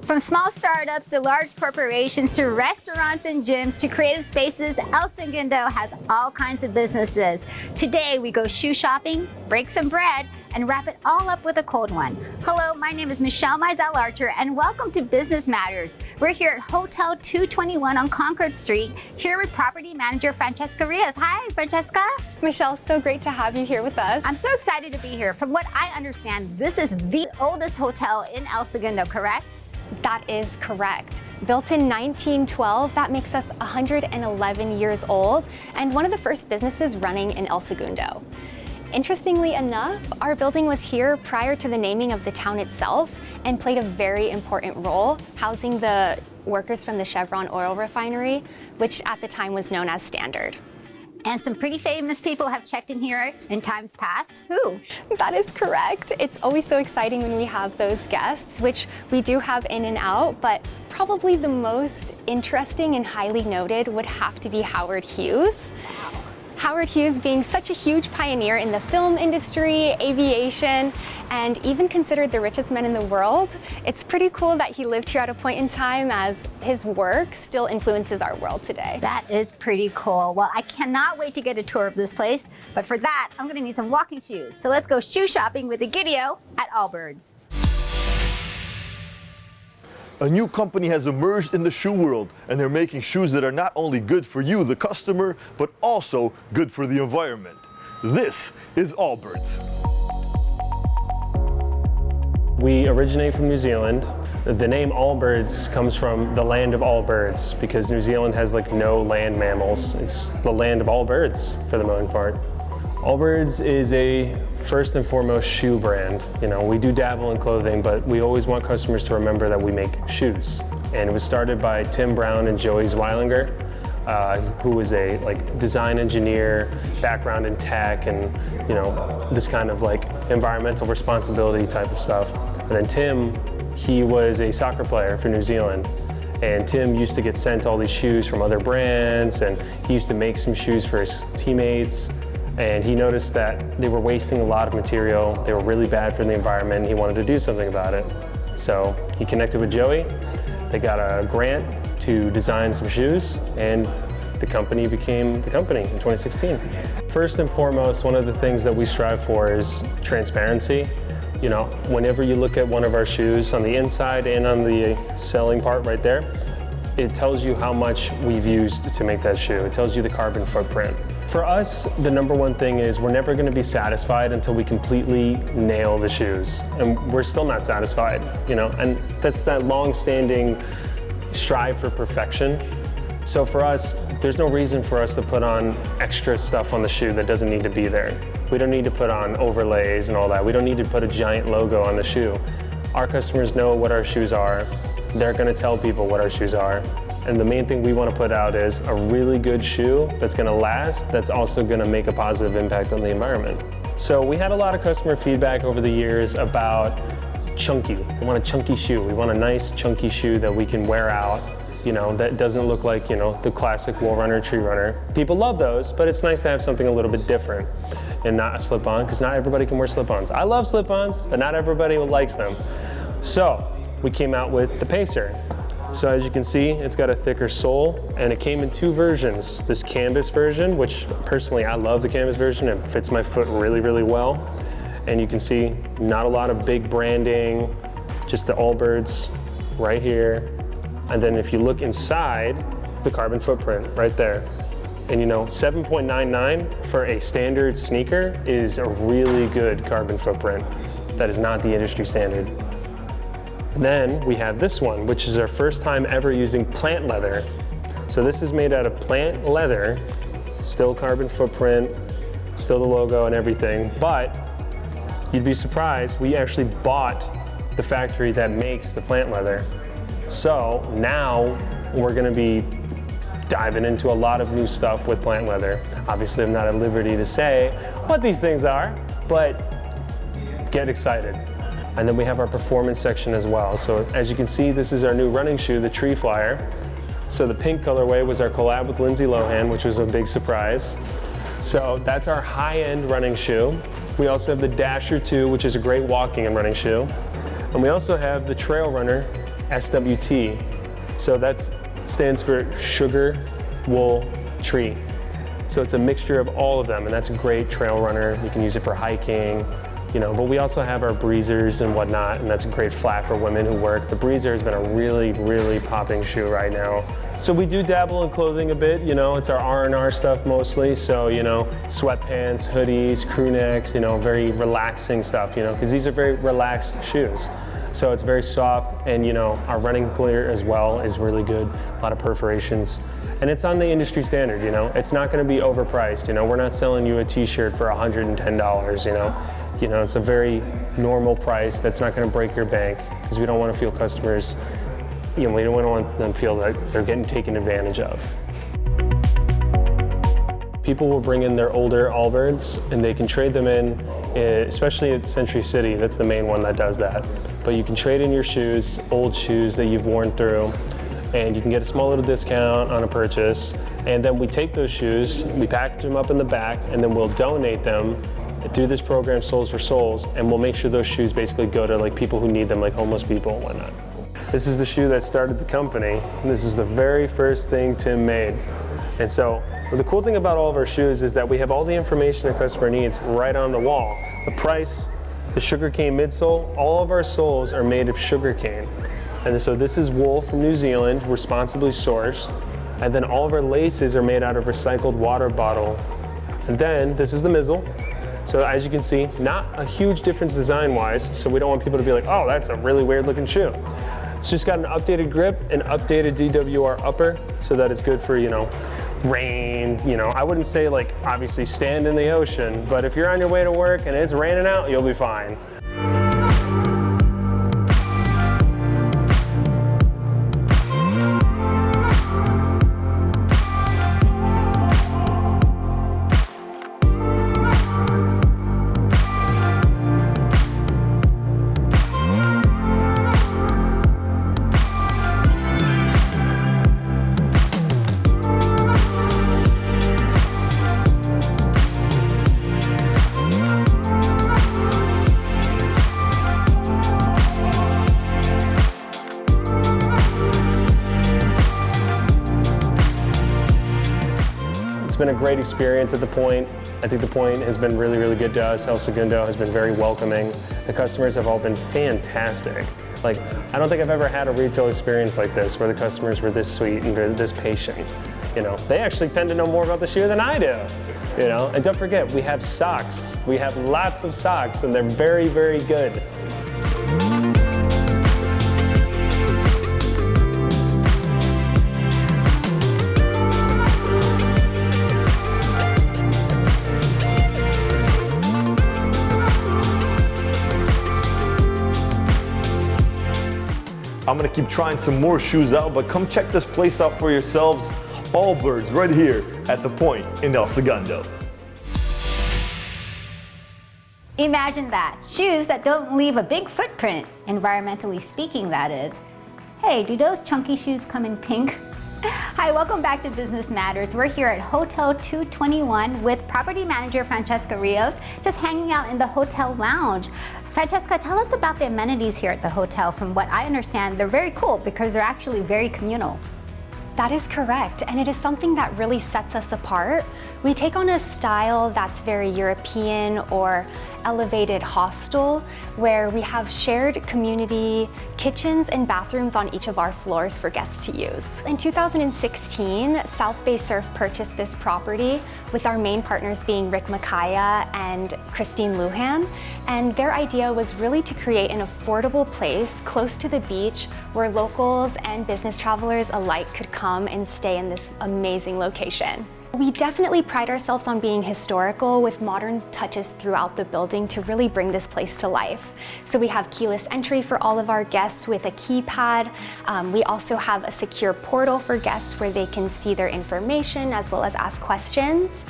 From small startups to large corporations to restaurants and gyms to creative spaces, El Segundo has all kinds of businesses. Today we go shoe shopping, break some bread, and wrap it all up with a cold one. Hello, my name is Michelle Mizal-Archer and welcome to Business Matters. We're here at Hotel 221 on Concord Street, here with property manager Francesca Rios. Hi, Francesca. Michelle, so great to have you here with us. I'm so excited to be here. From what I understand, this is the oldest hotel in El Segundo, correct? That is correct. Built in 1912, that makes us 111 years old and one of the first businesses running in El Segundo. Interestingly enough, our building was here prior to the naming of the town itself and played a very important role, housing the workers from the Chevron oil refinery, which at the time was known as Standard. And some pretty famous people have checked in here in times past. Who? That is correct. It's always so exciting when we have those guests, which we do have in and out, but probably the most interesting and highly noted would have to be Howard Hughes. Howard Hughes being such a huge pioneer in the film industry, aviation, and even considered the richest man in the world. It's pretty cool that he lived here at a point in time as his work still influences our world today. That is pretty cool. Well, I cannot wait to get a tour of this place, but for that, I'm gonna need some walking shoes. So let's go shoe shopping with Egidio at Allbirds. A new company has emerged in the shoe world, and they're making shoes that are not only good for you, the customer, but also good for the environment. This is Allbirds. We originate from New Zealand. The name Allbirds comes from the land of all birds because New Zealand has like no land mammals. It's the land of all birds for the most part. Allbirds is a first and foremost shoe brand. You know, we do dabble in clothing, but we always want customers to remember that we make shoes. And it was started by Tim Brown and Joey Zweilinger, who was a design engineer, background in tech, and this kind of environmental responsibility type of stuff. And then Tim, he was a soccer player for New Zealand. And Tim used to get sent all these shoes from other brands, and he used to make some shoes for his teammates. And he noticed that they were wasting a lot of material. They were really bad for the environment, and he wanted to do something about it. So he connected with Joey. They got a grant to design some shoes, and the company became the company in 2016. First and foremost, one of the things that we strive for is transparency. You know, whenever you look at one of our shoes on the inside and on the selling part right there, it tells you how much we've used to make that shoe. It tells you the carbon footprint. For us, the number one thing is we're never going to be satisfied until we completely nail the shoes. And we're still not satisfied, and that's that long-standing strive for perfection. So for us, there's no reason for us to put on extra stuff on the shoe that doesn't need to be there. We don't need to put on overlays and all that. We don't need to put a giant logo on the shoe. Our customers know what our shoes are. They're going to tell people what our shoes are. And the main thing we want to put out is a really good shoe that's going to last, that's also going to make a positive impact on the environment. So we had a lot of customer feedback over the years about chunky. We want a chunky shoe. We want a nice chunky shoe that we can wear out, that doesn't look like, the classic wall runner, tree runner. People love those, but it's nice to have something a little bit different and not a slip-on, because not everybody can wear slip-ons. I love slip-ons, but not everybody likes them. So we came out with the Pacer. So as you can see, it's got a thicker sole, and it came in two versions. This canvas version, which personally I love the canvas version. It fits my foot really, really well. And you can see not a lot of big branding, just the Allbirds right here. And then if you look inside, the carbon footprint right there. And 7.99 for a standard sneaker is a really good carbon footprint. That is not the industry standard. Then we have this one, which is our first time ever using plant leather. So this is made out of plant leather, still carbon footprint, still the logo and everything, but you'd be surprised, we actually bought the factory that makes the plant leather. So now we're gonna be diving into a lot of new stuff with plant leather. Obviously, I'm not at liberty to say what these things are, but get excited. And then we have our performance section as well. So as you can see, this is our new running shoe, the Tree Flyer. So the pink colorway was our collab with Lindsay Lohan, which was a big surprise. So that's our high-end running shoe. We also have the Dasher 2, which is a great walking and running shoe. And we also have the Trail Runner SWT. So that stands for sugar, wool, tree. So it's a mixture of all of them, and that's a great trail runner. You can use it for hiking, you know, but we also have our breezers and whatnot, and that's a great flat for women who work. The breezer has been a really, really popping shoe right now. So we do dabble in clothing a bit, you know, it's our R&R stuff mostly. So, you know, sweatpants, hoodies, crew necks, you know, very relaxing stuff, you know, because these are very relaxed shoes. So it's very soft, and you know, our running clear as well is really good, a lot of perforations. And it's on the industry standard, you know, it's not gonna be overpriced, you know, we're not selling you a t-shirt for $110, you know, it's a very normal price that's not gonna break your bank, because we don't wanna feel customers, you know, we don't want them to feel that they're getting taken advantage of. People will bring in their older Allbirds and they can trade them in, especially at Century City, that's the main one that does that. But you can trade in your shoes, old shoes that you've worn through, and you can get a small little discount on a purchase. And then we take those shoes, we package them up in the back, and then we'll donate them through this program, Souls for Souls, and we'll make sure those shoes basically go to like people who need them, like homeless people and whatnot. This is the shoe that started the company. This is the very first thing Tim made. And so the cool thing about all of our shoes is that we have all the information a customer needs right on the wall. The price, the sugarcane midsole, all of our soles are made of sugarcane. And so this is wool from New Zealand, responsibly sourced. And then all of our laces are made out of recycled water bottle. And then this is the midsole. So as you can see, not a huge difference design-wise, so we don't want people to be like, oh, that's a really weird looking shoe. It's just got an updated grip, an updated DWR upper, so that it's good for, you know, rain, you know. I wouldn't say like, obviously stand in the ocean, but if you're on your way to work and it's raining out, you'll be fine. It's been a great experience at the Point. I think the Point has been really, really good to us. El Segundo has been very welcoming. The customers have all been fantastic. Like, I don't think I've ever had a retail experience like this where the customers were this sweet and this patient. You know, they actually tend to know more about the shoe than I do. You know, and don't forget, we have socks. We have lots of socks, and they're very, very good. I'm gonna keep trying some more shoes out, but come check this place out for yourselves. Allbirds right here at the Point in El Segundo. Imagine that, shoes that don't leave a big footprint, environmentally speaking that is. Hey, do those chunky shoes come in pink? Hi, welcome back to Business Matters. We're here at Hotel 221 with property manager Francesca Rios, just hanging out in the hotel lounge. Francesca, tell us about the amenities here at the hotel. From what I understand, they're very cool because they're actually very communal. That is correct, and it is something that really sets us apart. We take on a style that's very European or elevated hostel, where we have shared community kitchens and bathrooms on each of our floors for guests to use. In 2016, South Bay Surf purchased this property, with our main partners being Rick Makaya and Christine Lujan, and their idea was really to create an affordable place close to the beach where locals and business travelers alike could come and stay in this amazing location. We definitely pride ourselves on being historical with modern touches throughout the building to really bring this place to life. So we have keyless entry for all of our guests with a keypad. We also have a secure portal for guests where they can see their information as well as ask questions.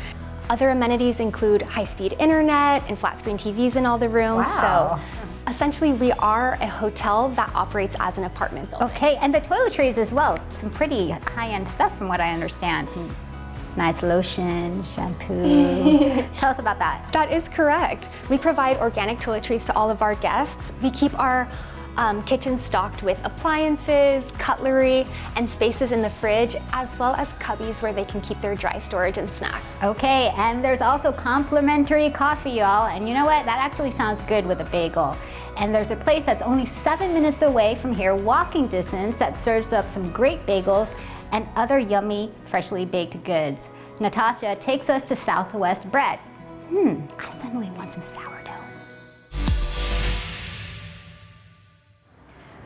Other amenities include high-speed internet and flat-screen TVs in all the rooms. Wow. So essentially, we are a hotel that operates as an apartment building. Okay, and the toiletries as well. Some pretty high-end stuff from what I understand. Some nice lotion, shampoo. Tell us about that. That is correct. We provide organic toiletries to all of our guests. We keep our kitchen stocked with appliances, cutlery, and spaces in the fridge, as well as cubbies where they can keep their dry storage and snacks. Okay, and there's also complimentary coffee, y'all. And you know what? That actually sounds good with a bagel. And there's a place that's only 7 minutes away from here, walking distance, that serves up some great bagels and other yummy, freshly baked goods. Natasha takes us to Southwest Bread. I suddenly want some sourdough.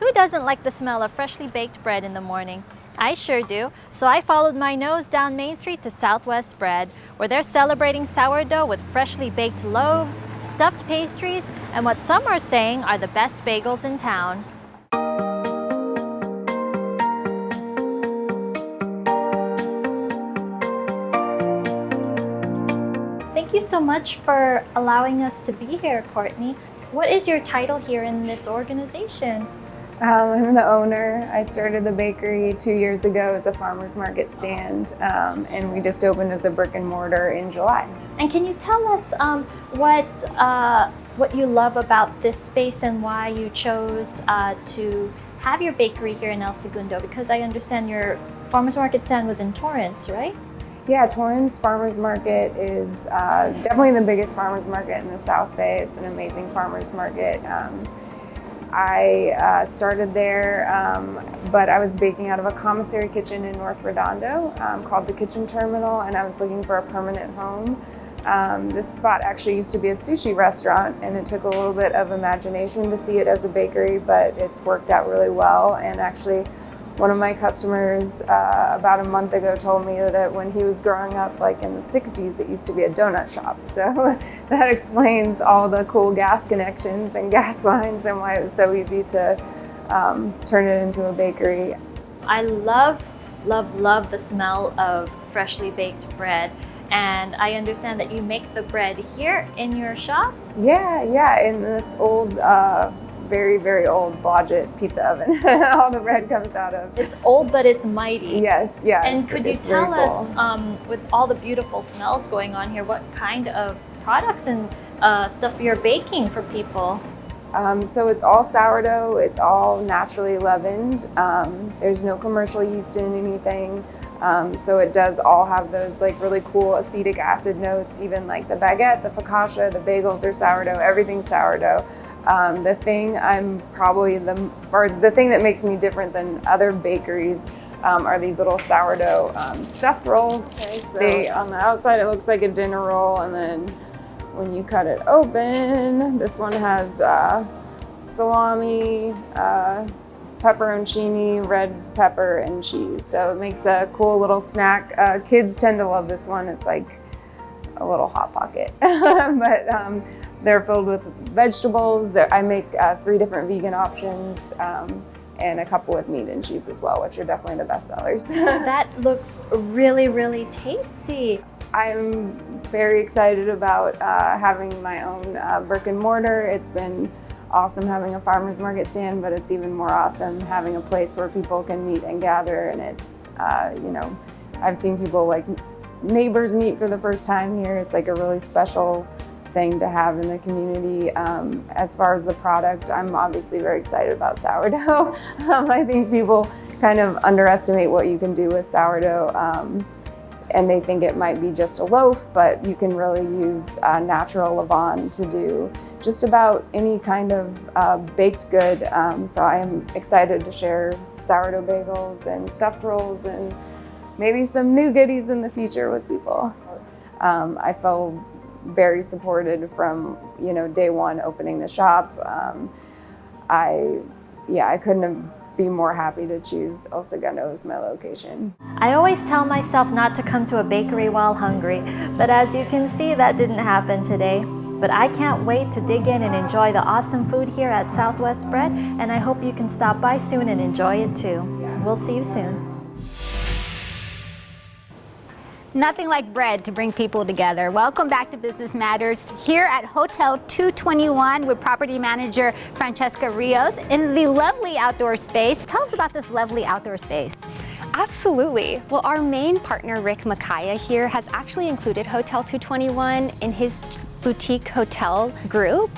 Who doesn't like the smell of freshly baked bread in the morning? I sure do. So I followed my nose down Main Street to Southwest Bread, where they're celebrating sourdough with freshly baked loaves, stuffed pastries, and what some are saying are the best bagels in town. Thank you so much for allowing us to be here, Courtney. What is your title here in this organization? I'm the owner. I started the bakery 2 years ago as a farmer's market stand, and we just opened as a brick and mortar in July. And can you tell us what you love about this space and why you chose to have your bakery here in El Segundo? Because I understand your farmer's market stand was in Torrance, right? Yeah, Torrance Farmers Market is definitely the biggest farmers market in the South Bay. It's an amazing farmers market. I started there, but I was baking out of a commissary kitchen in North Redondo called the Kitchen Terminal, and I was looking for a permanent home. This spot actually used to be a sushi restaurant, and it took a little bit of imagination to see it as a bakery, but it's worked out really well. And actually, one of my customers about a month ago told me that when he was growing up, like in the 60s, it used to be a donut shop. So that explains all the cool gas connections and gas lines and why it was so easy to turn it into a bakery. I love the smell of freshly baked bread. And I understand that you make the bread here in your shop? Yeah, in this old, very, very old Blodgett pizza oven. All the bread comes out of. It's old, but it's mighty. Yes. And could you tell us, with all the beautiful smells going on here, what kind of products and stuff you're baking for people? So it's all sourdough. It's all naturally leavened. There's no commercial yeast in anything. So it does all have those like really cool acetic acid notes, even like the baguette, the focaccia, the bagels are sourdough, everything's sourdough. The thing the thing that makes me different than other bakeries are these little sourdough stuffed rolls. Okay, so on the outside it looks like a dinner roll, and then when you cut it open, this one has salami, pepperoncini, red pepper, and cheese. So it makes a cool little snack. Kids tend to love this one. It's like a little Hot Pocket. But they're filled with vegetables. I make 3 different vegan options and a couple with meat and cheese as well, which are definitely the best sellers. That looks really, really tasty. I'm very excited about having my own brick and mortar. It's been awesome having a farmer's market stand, but it's even more awesome having a place where people can meet and gather. And it's, I've seen people like neighbors meet for the first time here. It's like a really special thing to have in the community. As far as the product, I'm obviously very excited about sourdough. I think people kind of underestimate what you can do with sourdough. And they think it might be just a loaf, but you can really use natural levain to do just about any kind of baked good. So I am excited to share sourdough bagels and stuffed rolls and maybe some new goodies in the future with people. I feel very supported from day one opening the shop. I couldn't have be more happy to choose El Segundo as my location. I always tell myself not to come to a bakery while hungry, but as you can see, that didn't happen today. But I can't wait to dig in and enjoy the awesome food here at Southwest Bread, and I hope you can stop by soon and enjoy it too. We'll see you soon. Nothing like bread to bring people together. Welcome back to Business Matters here at Hotel 221 with property manager Francesca Rios in the lovely outdoor space. Tell us about this lovely outdoor space. Absolutely. Well, our main partner, Rick Makaya here, has actually included Hotel 221 in his boutique hotel group.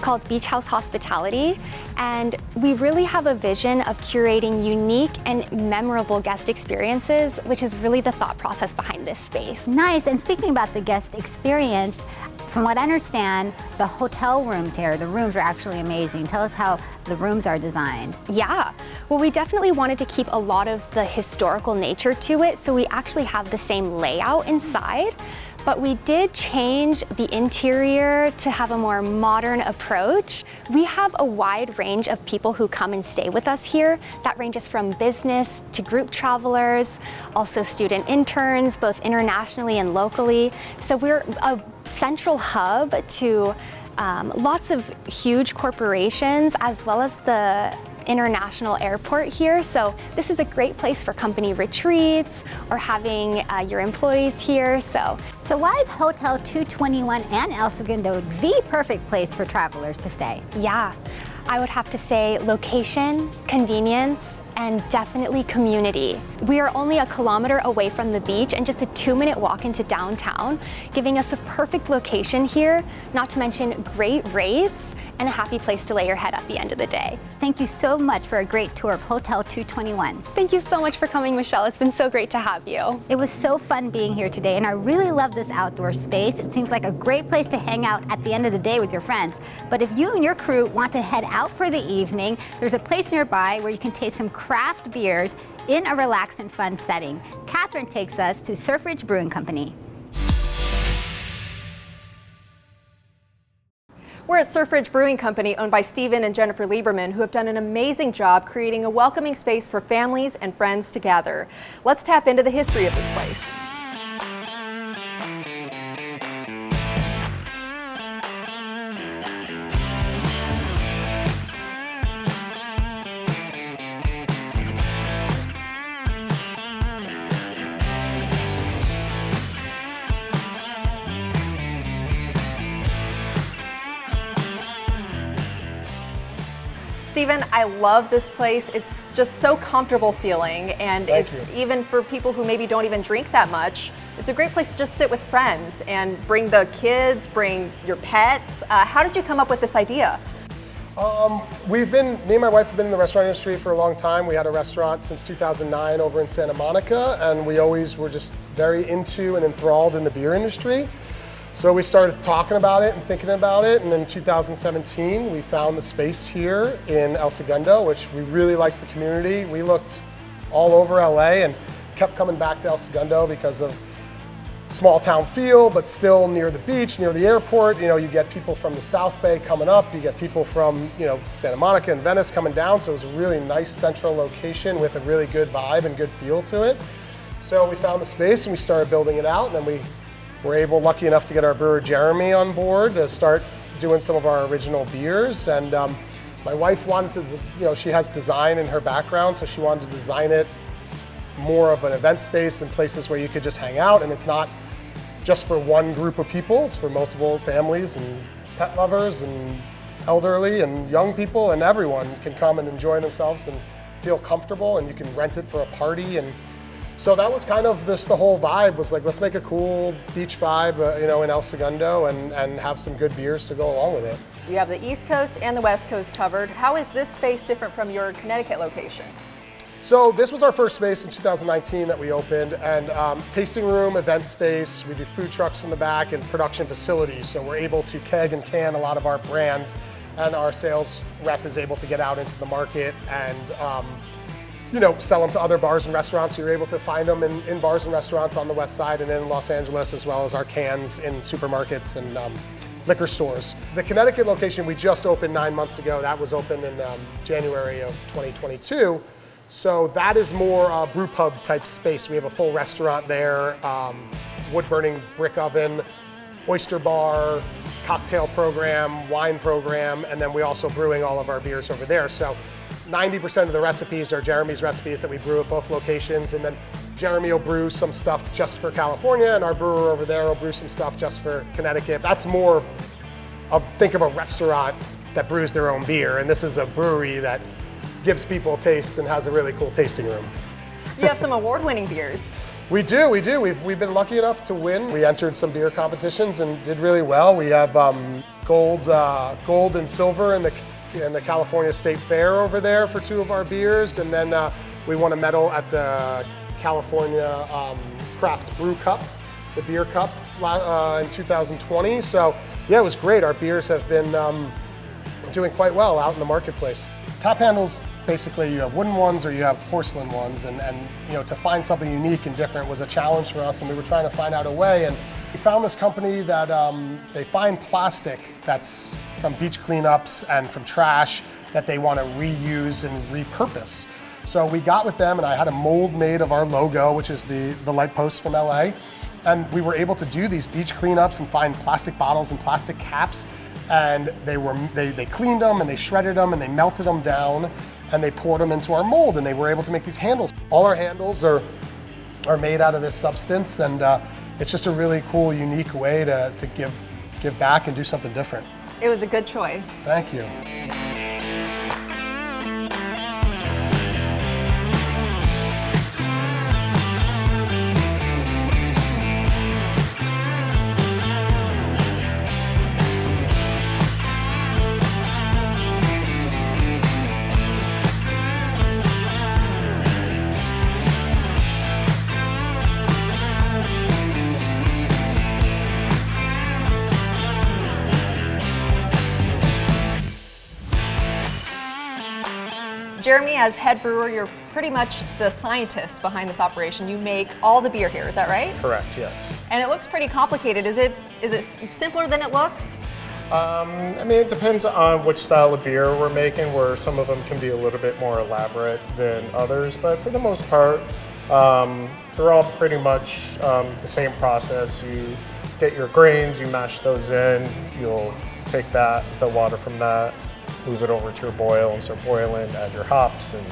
called Beach House Hospitality, and we really have a vision of curating unique and memorable guest experiences, which is really the thought process behind this space. Nice, and speaking about the guest experience, from what I understand, the hotel rooms here, the rooms are actually amazing. Tell us how the rooms are designed. Yeah, well, we definitely wanted to keep a lot of the historical nature to it, so we actually have the same layout inside. But we did change the interior to have a more modern approach. We have a wide range of people who come and stay with us here. That ranges from business to group travelers, also student interns, both internationally and locally. So we're a central hub to lots of huge corporations, as well as the international airport here. So this is a great place for company retreats or having your employees here. So why is Hotel 221 and El Segundo the perfect place for travelers to stay? yeah, I would have to say location, convenience, and definitely community. We are only a kilometer away from the beach and just a 2-minute walk into downtown, giving us a perfect location here, not to mention great rates and a happy place to lay your head at the end of the day. Thank you so much for a great tour of Hotel 221. Thank you so much for coming, Michelle. It's been so great to have you. It was so fun being here today, and I really love this outdoor space. It seems like a great place to hang out at the end of the day with your friends. But if you and your crew want to head out for the evening, there's a place nearby where you can taste some craft beers in a relaxed and fun setting. Catherine takes us to Surfridge Brewing Company. We're at Surfridge Brewing Company, owned by Stephen and Jennifer Lieberman, who have done an amazing job creating a welcoming space for families and friends to gather. Let's tap into the history of this place. Stephen, I love this place. It's just so comfortable feeling, and even for people who maybe don't even drink that much, it's a great place to just sit with friends and bring the kids, bring your pets. How did you come up with this idea? Me and my wife have been in the restaurant industry for a long time. We had a restaurant since 2009 over in Santa Monica, and we always were just very into and enthralled in the beer industry. So we started talking about it and thinking about it, and in 2017 we found the space here in El Segundo, which we really liked the community. We looked all over LA and kept coming back to El Segundo because of small town feel, but still near the beach, near the airport. You know, you get people from the South Bay coming up, you get people from, you know, Santa Monica and Venice coming down, so it was a really nice central location with a really good vibe and good feel to it. So we found the space and we started building it out, and then we were lucky enough to get our brewer Jeremy on board to start doing some of our original beers. And my wife wanted to, you know, she has design in her background, so she wanted to design it more of an event space and places where you could just hang out, and it's not just for one group of people, it's for multiple families and pet lovers and elderly and young people, and everyone can come and enjoy themselves and feel comfortable, and you can rent it for a party. And so that was kind of the whole vibe was like, let's make a cool beach vibe, you know, in El Segundo and have some good beers to go along with it. You have the East Coast and the West Coast covered. How is this space different from your Connecticut location? So this was our first space in 2019 that we opened, and tasting room, event space. We do food trucks in the back and production facilities. So we're able to keg and can a lot of our brands, and our sales rep is able to get out into the market and you know, sell them to other bars and restaurants. You're able to find them in bars and restaurants on the west side and in Los Angeles, as well as our cans in supermarkets and liquor stores. The Connecticut location we just opened 9 months ago. That was opened in January of 2022. So that is more a brew pub type space. We have a full restaurant there, wood burning brick oven, oyster bar, cocktail program, wine program, and then we also brewing all of our beers over there. So 90% of the recipes are Jeremy's recipes that we brew at both locations, and then Jeremy will brew some stuff just for California, and our brewer over there will brew some stuff just for Connecticut. That's more of, think of a restaurant that brews their own beer, and this is a brewery that gives people tastes and has a really cool tasting room. You have some award-winning beers. We do. We've been lucky enough to win. We entered some beer competitions and did really well. We have gold and silver in the California State Fair over there for 2 of our beers, and then we won a medal at the California Craft Brew Cup, the beer cup, in 2020. So yeah, it was great. Our beers have been doing quite well out in the marketplace. Top handles, basically you have wooden ones or you have porcelain ones, and you know, to find something unique and different was a challenge for us, and we were trying to find out a way, and we found this company that they find plastic that's from beach cleanups and from trash that they want to reuse and repurpose. So we got with them, and I had a mold made of our logo, which is the light post from LA, and we were able to do these beach cleanups and find plastic bottles and plastic caps, and they cleaned them and they shredded them and they melted them down and they poured them into our mold, and they were able to make these handles. All our handles are made out of this substance, and it's just a really cool, unique way to give back and do something different. It was a good choice. Thank you. Jeremy, as head brewer, you're pretty much the scientist behind this operation. You make all the beer here, is that right? Correct, yes. And it looks pretty complicated. Is it simpler than it looks? I mean, it depends on which style of beer we're making, where some of them can be a little bit more elaborate than others, but for the most part, they're all pretty much the same process. You get your grains, you mash those in, you'll take the water from that, move it over to your boil and start boiling, add your hops and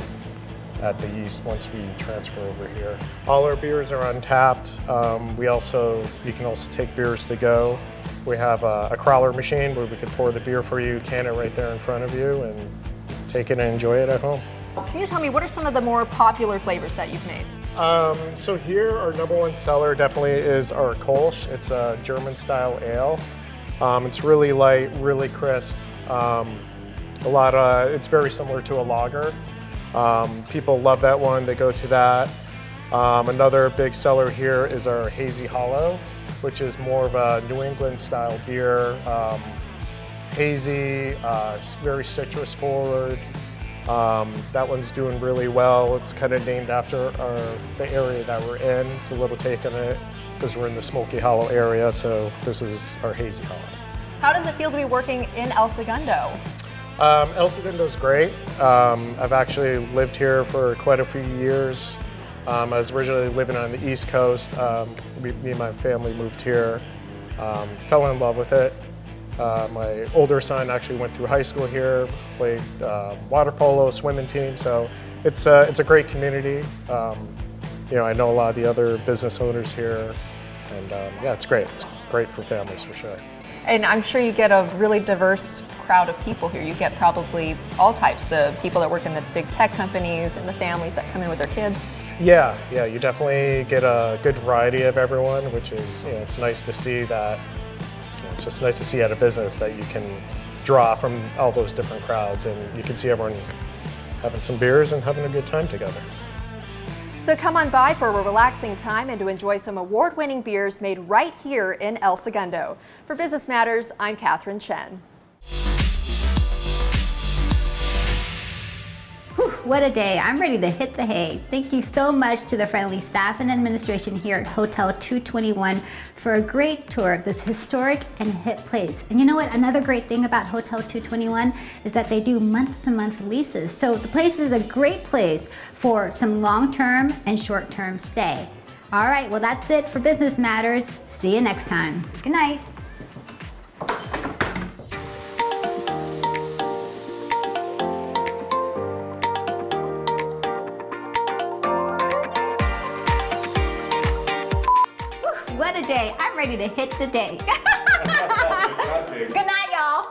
add the yeast once we transfer over here. All our beers are untapped. You can also take beers to go. We have a crowler machine where we can pour the beer for you, can it right there in front of you, and take it and enjoy it at home. Can you tell me, what are some of the more popular flavors that you've made? So here, our #1 seller definitely is our Kolsch. It's a German style ale. It's really light, really crisp. It's very similar to a lager. People love that one, they go to that. Another big seller here is our Hazy Hollow, which is more of a New England style beer. Hazy, very citrus forward. That one's doing really well. It's kind of named after the area that we're in. It's a little take on it because we're in the Smoky Hollow area, so this is our Hazy Hollow. How does it feel to be working in El Segundo? El Segundo's great. I've actually lived here for quite a few years. I was originally living on the East Coast. Me and my family moved here, fell in love with it. My older son actually went through high school here, played water polo, swimming team, so it's a great community. I know a lot of the other business owners here, and yeah, it's great. It's great for families for sure. And I'm sure you get a really diverse crowd of people here. You get probably all types, the people that work in the big tech companies and the families that come in with their kids. Yeah, you definitely get a good variety of everyone, which is, it's nice to see that. It's just nice to see at a business that you can draw from all those different crowds, and you can see everyone having some beers and having a good time together. So come on by for a relaxing time and to enjoy some award-winning beers made right here in El Segundo. For Business Matters, I'm Catherine Chen. Whew, what a day. I'm ready to hit the hay. Thank you so much to the friendly staff and administration here at Hotel 221 for a great tour of this historic and hip place. And you know what? Another great thing about Hotel 221 is that they do month-to-month leases. So the place is a great place for some long-term and short-term stay. All right, well, that's it for Business Matters. See you next time. Good night. What a day. I'm ready to hit the day. Good night, y'all.